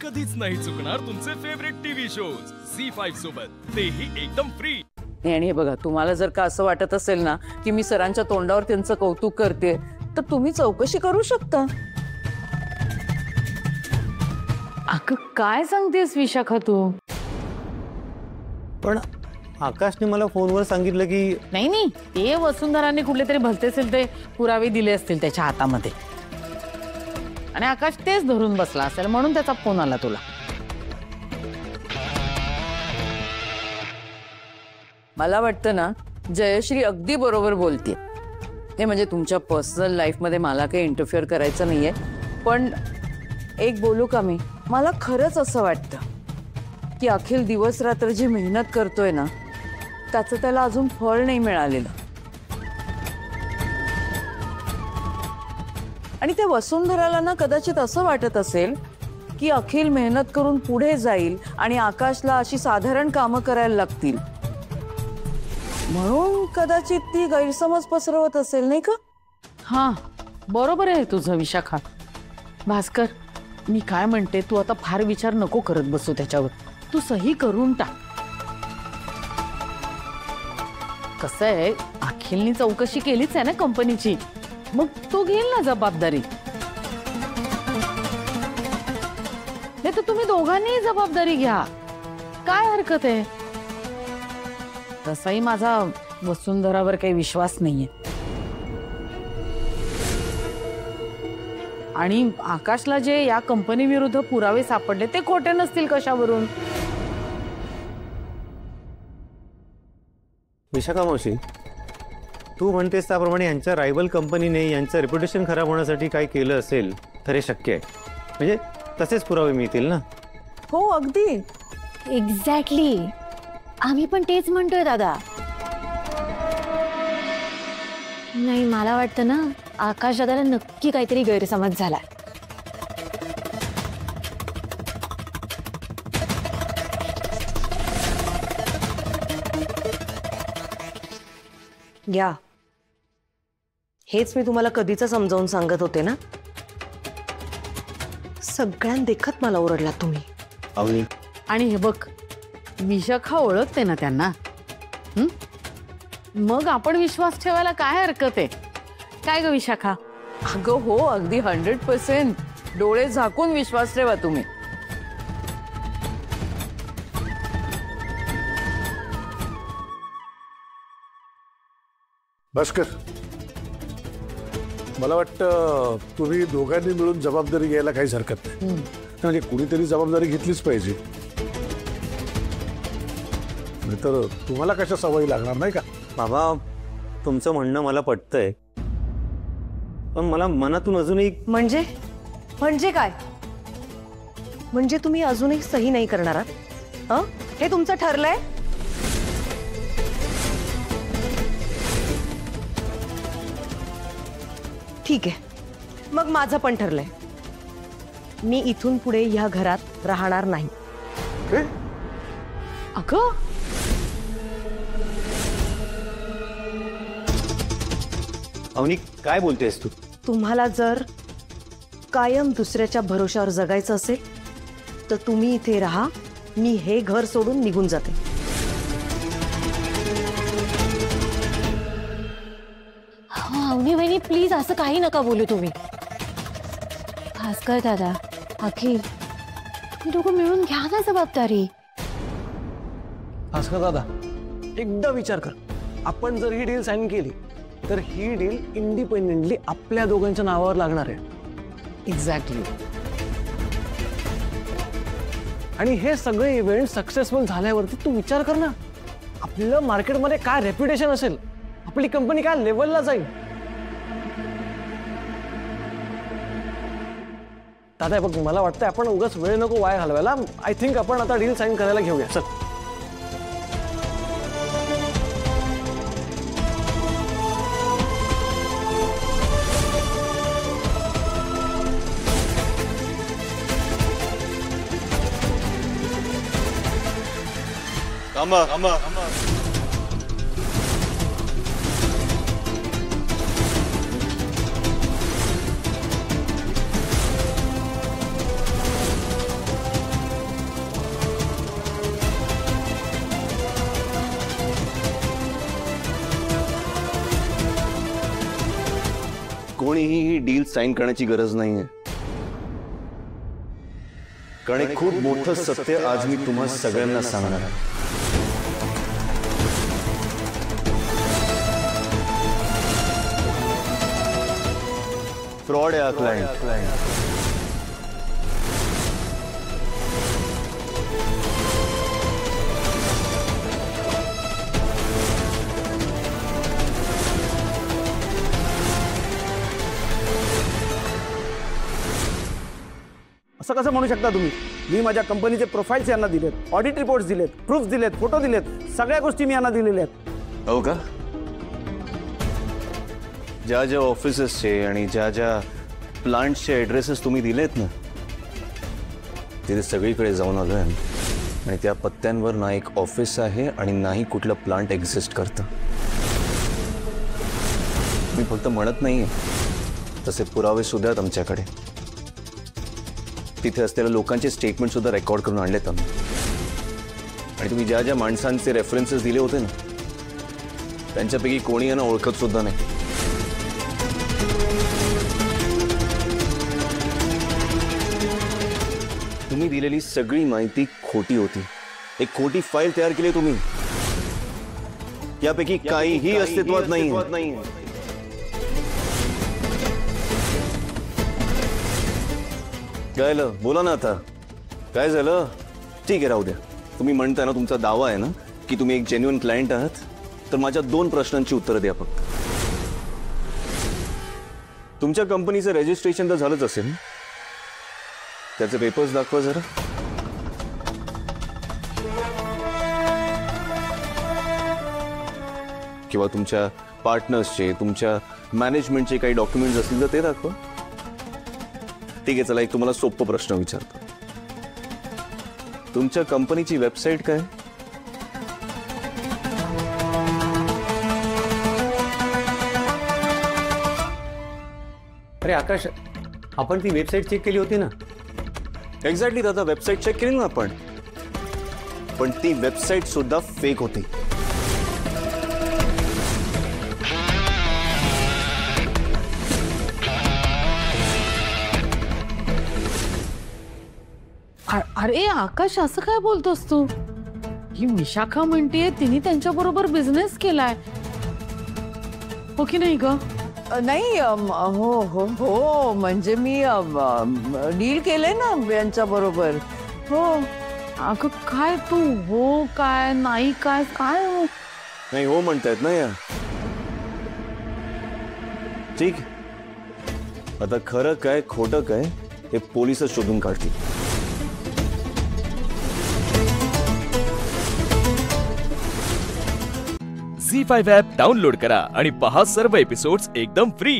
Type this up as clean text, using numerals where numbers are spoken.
कधीच नाही चुकणार तुमचे फेवरेट टीव्ही शोज झी5 सोबत, तेही एकदम फ्री। आणि हे बघा, तुम्हाला जर का असं वाटत असेल ना की मी सरांच्या तोंडावर त्यांचं कौतुक करते, तर तुम्ही चौकशी करू शकता। अगं काय सांगतेस विशाखा तू? पण आकाशने मला फोनवर सांगितलं की नाही, ते वसुंधराने कुठले तरी भलते असेल ते पुरावे दिले असतील त्याच्या हातामध्ये, आणि आकाश तेच धरून बसला असेल म्हणून त्याचा फोन आला तुला। मला वाटतं ना जयश्री अगदी बरोबर बोलते। हे म्हणजे तुमच्या पर्सनल लाईफ मध्ये मला काही इंटरफिअर करायचं नाहीये, पण एक बोलू का मी? मला खरंच असं वाटतं की अखिल दिवस रात्र जी मेहनत करतोय ना त्याचं त्याला अजून फळ नाही मिळालेलं। आणि त्या वसुंधराला ना कदाचित असं वाटत असेल की अखिल मेहनत करून पुढे जाईल आणि आकाशला अशी साधारण कामं करायला लागतील, म्हणून कदाचित ती गैरसमज पसरवत असेल, नाही का? हा, बरोबर आहे तुझं विशाखा। भास्कर, मी काय म्हणते, तू आता फार विचार नको करत बसू त्याच्यावर, तू सही करून टाक। कसं आहे, अखिलनी चौकशी केलीच आहे ना कंपनीची, मग तो घेईल ना जबाबदारी। हे तर तुम्ही दोघांनीही जबाबदारी घ्या, काय हरकत आहे? तसाही माझा वसुंधरावर काही विश्वास नाहीये, आणि आकाशला जे या कंपनी विरुद्ध पुरावे सापडले ते खोटे नसतील कशावरून। विशाखा मावशी, तू म्हणतेस त्याप्रमाणे यांच्या रायव्हल कंपनीने यांचं रेप्युटेशन खराब होण्यासाठी काय केलं असेल तर हे शक्य आहे, म्हणजे तसेच पुरावे मिळतील ना? हो अगदी एक्झॅक्टली, आम्ही पण तेच म्हणतोय दादा। नाही, मला वाटतं ना आकाश दादाला नक्की काहीतरी गैरसमज झाला। घ्या, हेच मी तुम्हाला कधीच समजावून सांगत होते ना। सगळ्यां देखत मला ओरडला तुम्ही। अवनी, आणि हे बघ, विशाखा ओळखते ना त्यांना, मग आपण विश्वास ठेवायला काय हरकत आहे? काय ग विशाखा? अगं हो, अगदी 100%, डोळे झाकून विश्वास ठेवा तुम्ही। भास्कर, मला वाटतं तुम्ही दोघांनी मिळून जबाबदारी घ्यायला काहीच हरकत नाही, म्हणजे कुणीतरी जबाबदारी घेतलीच पाहिजे, नाहीतर तुम्हाला कशा सवयी लागणार, नाही का? बाबा, तुमचं म्हणणं मला पटतंय, पण मला मनातून अजूनही म्हणजे काय? म्हणजे तुम्ही अजूनही सही नाही करणार आहात? हे तुमचं ठरलंय? ठीक आहे, मग माझं पण ठरलंय, मी इथून पुढे या घरात राहणार नाही। अगं अवनी, काय बोलतेस तू? तुम्हाला जर कायम दुसऱ्याच्या भरोशावर जगायचं असेल तर तुम्ही इथे राहा, मी हे घर सोडून निघून जाते। अवनी वहिनी, प्लीज असं काही नका बोलू तुम्ही। भास्कर दादा, अखिल, तुम्ही दोघं मिळून घ्या ना जबाबदारी। भास्कर दादा, एकदा विचार कर, आपण जर ही डील साइन केली तर ही डील इंडिपेंडेंटली आपल्या दोघांच्या नावावर लागणार आहे। एक्झॅक्टली, आणि हे सगळे इव्हेंट सक्सेसफुल झाल्यावरती तू विचार कर ना, आपलं मार्केटमध्ये काय रेप्युटेशन असेल, आपली कंपनी काय लेवलला जाईल। दादा बघ, मला वाटतं आपण उगाच वेळ नको वाया घालवायला, आय थिंक आपण आता डील साइन करायला घेऊया, चल। कोणीही ही डील साईन करण्याची गरज नाहीये, कारण एक खूप मोठं सत्य आज मी तुम्हा सगळ्यांना सांगणार आहे. फ्रॉड आहे हा क्लायंट. असं कसं म्हणू शकता तुम्ही? मी माझ्या कंपनीचे प्रोफाईल्स यांना दिलेत, ऑडिट रिपोर्ट्स दिलेत, प्रूफ दिलेत, फोटो दिलेत, सगळ्या गोष्टी मी यांना दिलेल्या आहेत. हो का? ज्या ज्या ऑफिसेसचे आणि ज्या ज्या प्लांटचे ॲड्रेसेस तुम्ही दिलेत ना, तिथे सगळीकडे जाऊन आलोय आणि त्या पत्त्यांवर ना एक ऑफिस आहे आणि नाही कुठलं प्लांट एक्झिस्ट करतं. मी फक्त म्हणत नाहीये, तसे पुरावे सुद्धा आहेत आमच्याकडे. तिथे असलेल्या लोकांचे स्टेटमेंट सुद्धा रेकॉर्ड करून आणलेत आम्ही. आणि तुम्ही ज्या ज्या माणसांचे रेफरन्सेस दिले होते ना, त्यांच्यापैकी कोणी यांना ओळखत सुद्धा नाही. तुम्ही दिलेली सगळी माहिती खोटी होती. एक खोटी फाईल तयार केली तुम्ही. यापैकी काहीही अस्तित्वात नाही. काय झालं? बोला ना आता, काय झालं? ठीक आहे, राहू द्या. तुम्ही म्हणताय ना, तुमचा दावा आहे ना की तुम्ही एक जेन्युइन क्लायंट आहात, तर माझ्या 2 प्रश्नांची उत्तरं द्या फक्त. तुमच्या कंपनीचं रजिस्ट्रेशन तर झालंच असेल, त्याचे पेपर्स दाखवा जरा. किंवा तुमच्या पार्टनर्सचे, तुमच्या मॅनेजमेंटचे काही डॉक्युमेंट्स असतील तर ते दाखवा. ठीक आहे, चला एक तुम्हाला सोपा प्रश्न विचारतो. तुमच्या कंपनीची वेबसाईट काय? अरे आकाश, आपण ती वेबसाईट चेक केली होती ना? एक्झॅक्टली दादा, वेबसाईट चेक केली ना आपण, पण ती वेबसाईट सुद्धा फेक होती. अरे आकाश, असं काय बोलतोस तू? ही विशाखा म्हणतेय तिने त्यांच्या बरोबर बिझनेस केलाय, हो की नाही ग? नाही, हो हो हो, म्हणजे मी डील केले ना यांच्या बरोबर. हो. अगं काय तू हो काय नाही काय काय हो? नाही हो म्हणतायत ना या. ठीक, आता खरं काय खोटं काय हे पोलीसच शोधून काढतील. झी5 ॲप डाउनलोड करा आणि पहा सर्व एपिसोड्स एकदम फ्री.